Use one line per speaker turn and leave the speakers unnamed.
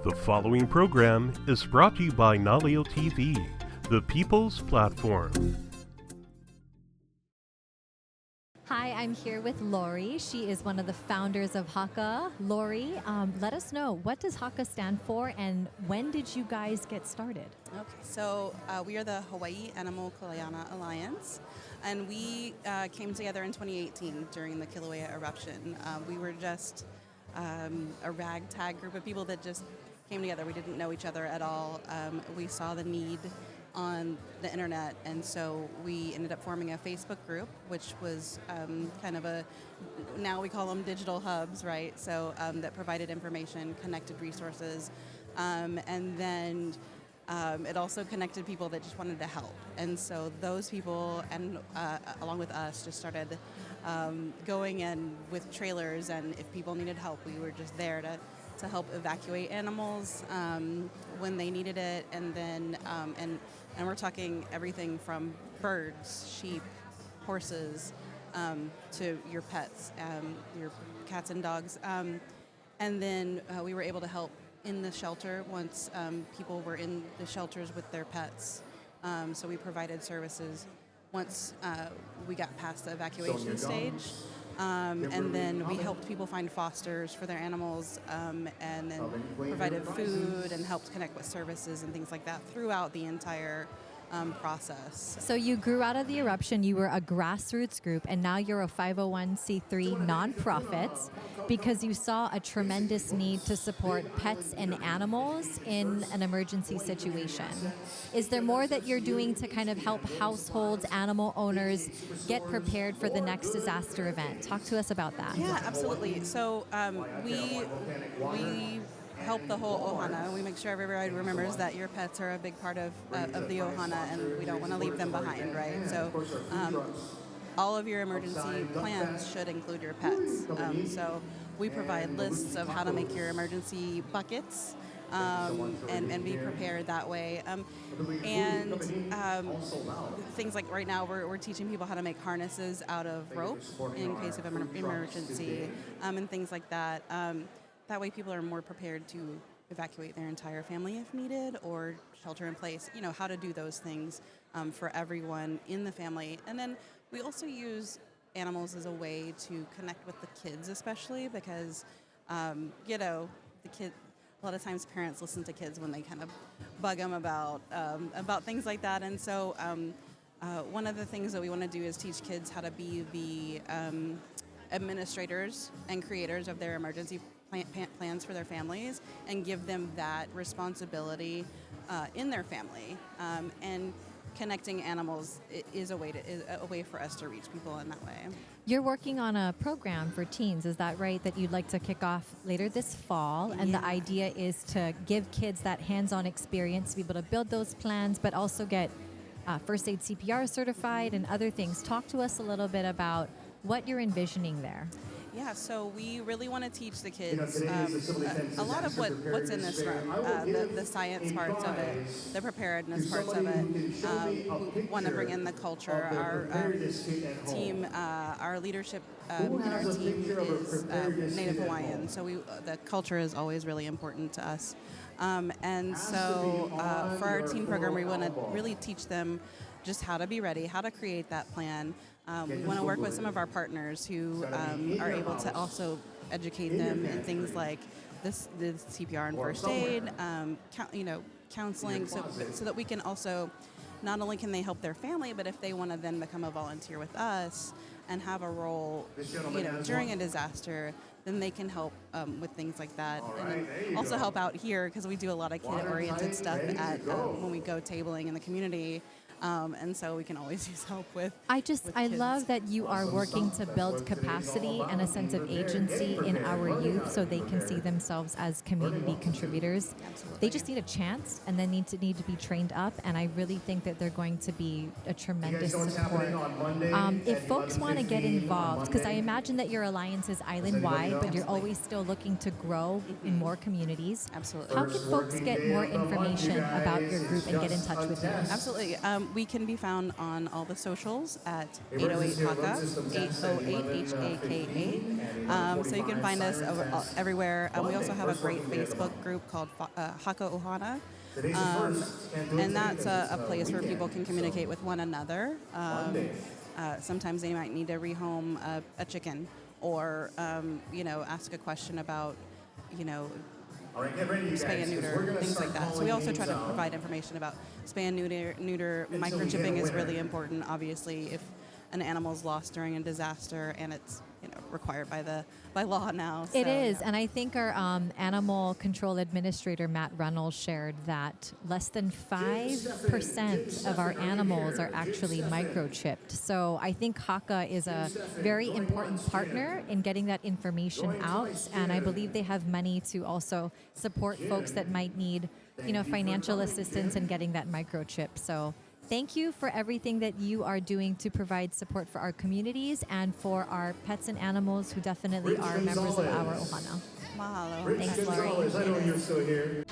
The following program is brought to you by Naleo TV, the People's Platform.
Hi, I'm here with Laurie. She is one of the founders of Haka. Laurie, let us know, what does Haka stand for and when did you guys get started?
Okay, so we are the Hawaii Animal Kuleana Alliance, and we came together in 2018 during the Kilauea eruption. We were just a ragtag group of people that just came together. We didn't know each other at all. We saw the need on the internet, and so we ended up forming a Facebook group, which was kind of now we call them digital hubs, right? So that provided information, connected resources, and then it also connected people that just wanted to help. And so those people, and along with us, just started going in with trailers, and if people needed help, we were just there to help evacuate animals when they needed it. And then and we're talking everything from birds, sheep, horses, to your pets, your cats and dogs. And then we were able to help in the shelter once people were in the shelters with their pets. So we provided services once we got past the evacuation stage. And then we helped people find fosters for their animals, and then provided food and helped connect with services and things like that throughout the entire process.
So you grew out of the eruption, you were a grassroots group, and now you're a 501c3 nonprofit because you saw a tremendous need to support pets and animals in an emergency situation. Is there more that you're doing to kind of help households, animal owners get prepared for the next disaster event? Talk to us about that.
Yeah, absolutely. So we help the whole ohana. We make sure everybody remembers that your pets are a big part of the ohana, and we don't want to leave them behind, right? So all of your emergency plans should include your pets. So we provide lists of how to make your emergency buckets and be prepared that way. And things like right now we're teaching people how to make harnesses out of rope in case of emergency, and things like that. That way people are more prepared to evacuate their entire family if needed, or shelter in place, how to do those things for everyone in the family. And then we also use animals as a way to connect with the kids, especially because, the kid, a lot of times parents listen to kids when they kind of bug them about things like that. And so one of the things that we want to do is teach kids how to be the administrators and creators of their emergency plans for their families, and give them that responsibility in their family. And connecting animals is a way for us to reach people in that way.
You're working on a program for teens, is that right, that you'd like to kick off later this fall? And the idea is to give kids that hands-on experience to be able to build those plans, but also get first aid CPR certified and other things. Talk to us a little bit about what you're envisioning there.
Yeah, so we really want to teach the kids a lot of what's in this room, the science parts of it, the preparedness parts of it. We want to bring in the culture. Our team, our leadership in our team is Native Hawaiian, so the culture is always really important to us. And so for our teen program, we want to really teach them just how to be ready, how to create that plan. We want to work with some of our partners who are able to also educate them in things like the CPR and first aid, counseling, so that we can also, not only can they help their family, but if they want to then become a volunteer with us and have a role, during a disaster, then they can help with things like that. And then also help out here, because we do a lot of kid-oriented stuff when we go tabling in the community. And so we can always use help with
I love that you are working to build capacity and a sense of agency in our youth so they can see themselves as community contributors.
Absolutely.
They just need a chance, and then need to be trained up, and I really think that they're going to be a tremendous support. If folks want to get involved, because I imagine that your alliance is island-wide, but you're always still looking to grow in more communities.
Absolutely.
How can folks get more information about your group and get in touch with you?
Absolutely. We can be found on all the socials at 808 Haka, 808 HAKA. So you can find us everywhere. We also have a great Facebook group called Haka Ohana. And that's a place where people can communicate with one another. Sometimes they might need to rehome a chicken or, ask a question about, spay and neuter, things like that. So we also try to provide information about spay and neuter. Microchipping is really important, obviously, if an animal's lost during a disaster, and it's required by law now.
It is, and I think our animal control administrator, Matt Reynolds, shared that less than 5% of our animals are actually microchipped. So I think Haka is a very important partner in getting that information out, and I believe they have money to also support folks that might need, financial assistance in getting that microchip. So thank you for everything that you are doing to provide support for our communities and for our pets and animals who definitely are members of our ohana.
Mahalo.
Thanks, Laurie.
You're still here.